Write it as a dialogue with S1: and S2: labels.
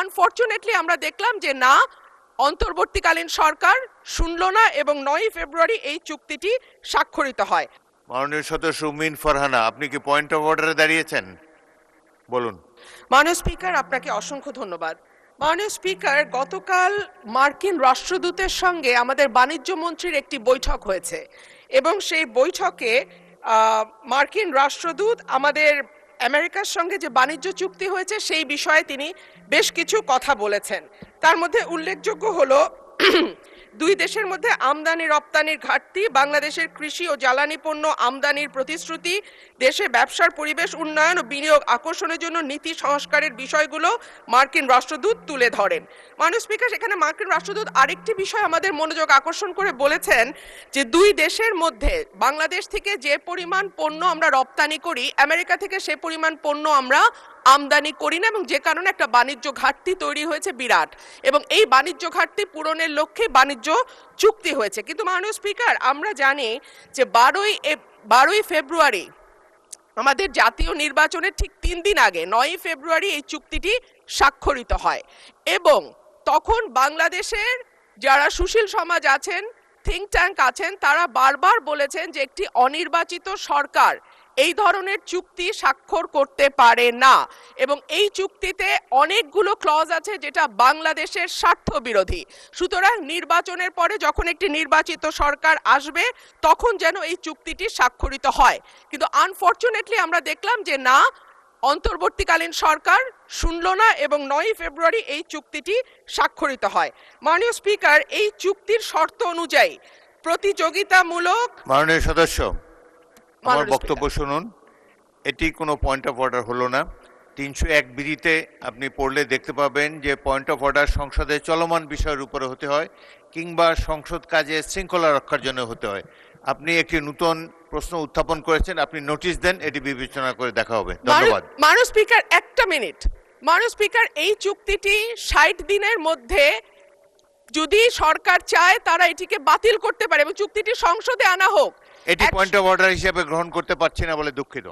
S1: Unfortunately আমরা দেখলাম যে না, অন্তর্বর্তীকালীন সরকার শুনল না এবং 9 ফেব্রুয়ারি এই চুক্তিটি স্বাক্ষরিত হয়।
S2: মাননীয় সদস্য উমিন ফারহানা, আপনি কি পয়েন্ট অফ অর্ডারে দাঁড়িয়েছেন? বলুন।
S1: মাননীয় স্পিকার, আপনাকে অসংখ্য ধন্যবাদ। মাননীয় স্পিকার, গতকাল মার্কিন রাষ্ট্রদূতের সঙ্গে আমাদের বাণিজ্য মন্ত্রীর একটি বৈঠক হয়েছে এবং সেই বৈঠকে মার্কিন রাষ্ট্রদূত আমাদের আমেরিকার সঙ্গে যে বাণিজ্য চুক্তি হয়েছে সেই বিষয়ে তিনি বেশ কিছু কথা বলেছেন। তার মধ্যে উল্লেখযোগ্য হলো দুই দেশের মধ্যে আমদানি রপ্তানির ঘাটতি, বাংলাদেশের কৃষি ও জ্বালানি পণ্য আমদানির প্রতিশ্রুতি, দেশে ব্যবসার পরিবেশ উন্নয়ন ও বিনিয়োগ আকর্ষণের জন্য নীতি সংস্কারের বিষয়গুলো মার্কিন রাষ্ট্রদূত তুলে ধরেন। মাননীয় স্পিকার, সেখানে মার্কিন রাষ্ট্রদূত আরেকটি বিষয় আমাদের মনোযোগ আকর্ষণ করে বলেছেন যে দুই দেশের মধ্যে বাংলাদেশ থেকে যে পরিমাণ পণ্য আমরা রপ্তানি করি, আমেরিকা থেকে সে পরিমাণ পণ্য আমরা আমদানি করি না এবং যে কারণে একটা বাণিজ্য ঘাটতি তৈরি হয়েছে বিরাট, এবং এই বাণিজ্য ঘাটতি পূরণের লক্ষ্যে বাণিজ্য চুক্তি হয়েছে। কিন্তু মাননীয় স্পিকার, আমরা জানি যে 12ই ফেব্রুয়ারি আমাদের জাতীয় নির্বাচনের ঠিক 3 দিন আগে 9 ফেব্রুয়ারি এই চুক্তিটি স্বাক্ষরিত হয় এবং তখন বাংলাদেশের যারা সুশীল সমাজ আছেন, থিঙ্ক ট্যাঙ্ক আছেন, তারা বারবার বলেছেন যে একটি অনির্বাচিত সরকার এই ধরনের চুক্তি স্বাক্ষর করতে পারে না এবং এই চুক্তিতে অনেকগুলো ক্লজ আছে যেটা বাংলাদেশের স্বার্থ বিরোধী। সুতরাং নির্বাচনের পরে যখন একটি নির্বাচিত সরকার আসবে তখন যেন এই চুক্তিটি স্বাক্ষরিত হয়। কিন্তু আনফরচুনেটলি আমরা দেখলাম যে না, অন্তর্বর্তীকালীন সরকার শুনল না এবং 9 ফেব্রুয়ারি এই চুক্তিটি স্বাক্ষরিত হয়। মাননীয় স্পিকার, এই চুক্তির শর্ত অনুযায়ী প্রতিযোগিতামূলক।
S2: মাননীয় সদস্য, আমার বক্তব্য শুনুন। এটি কোনো পয়েন্ট অফ অর্ডার হলো না। 301 বিধিতে আপনি পড়লে দেখতে পাবেন যে পয়েন্ট অফ অর্ডার সংসদে চলমান বিষয়ের উপরে হতে হয় কিংবা সংসদ কাজে শৃঙ্খলা রক্ষার জন্য হতে হয়। আপনি একটি নতুন প্রশ্ন উত্থাপন করেছেন, আপনি নোটিশ দেন, এটি বিবেচনা করে দেখা হবে। ধন্যবাদ।
S1: মাননীয় স্পিকার, একটা মিনিট। মাননীয় স্পিকার, এই চুক্তিটি 60 দিনের মধ্যে যদি সরকার চায় তারা এটিকে বাতিল করতে পারে এবং চুক্তিটি সংসদে আনা হোক।
S2: এটি পয়েন্ট অফ অর্ডার হিসেবে গ্রহণ করতে পারছি না বলে দুঃখিত।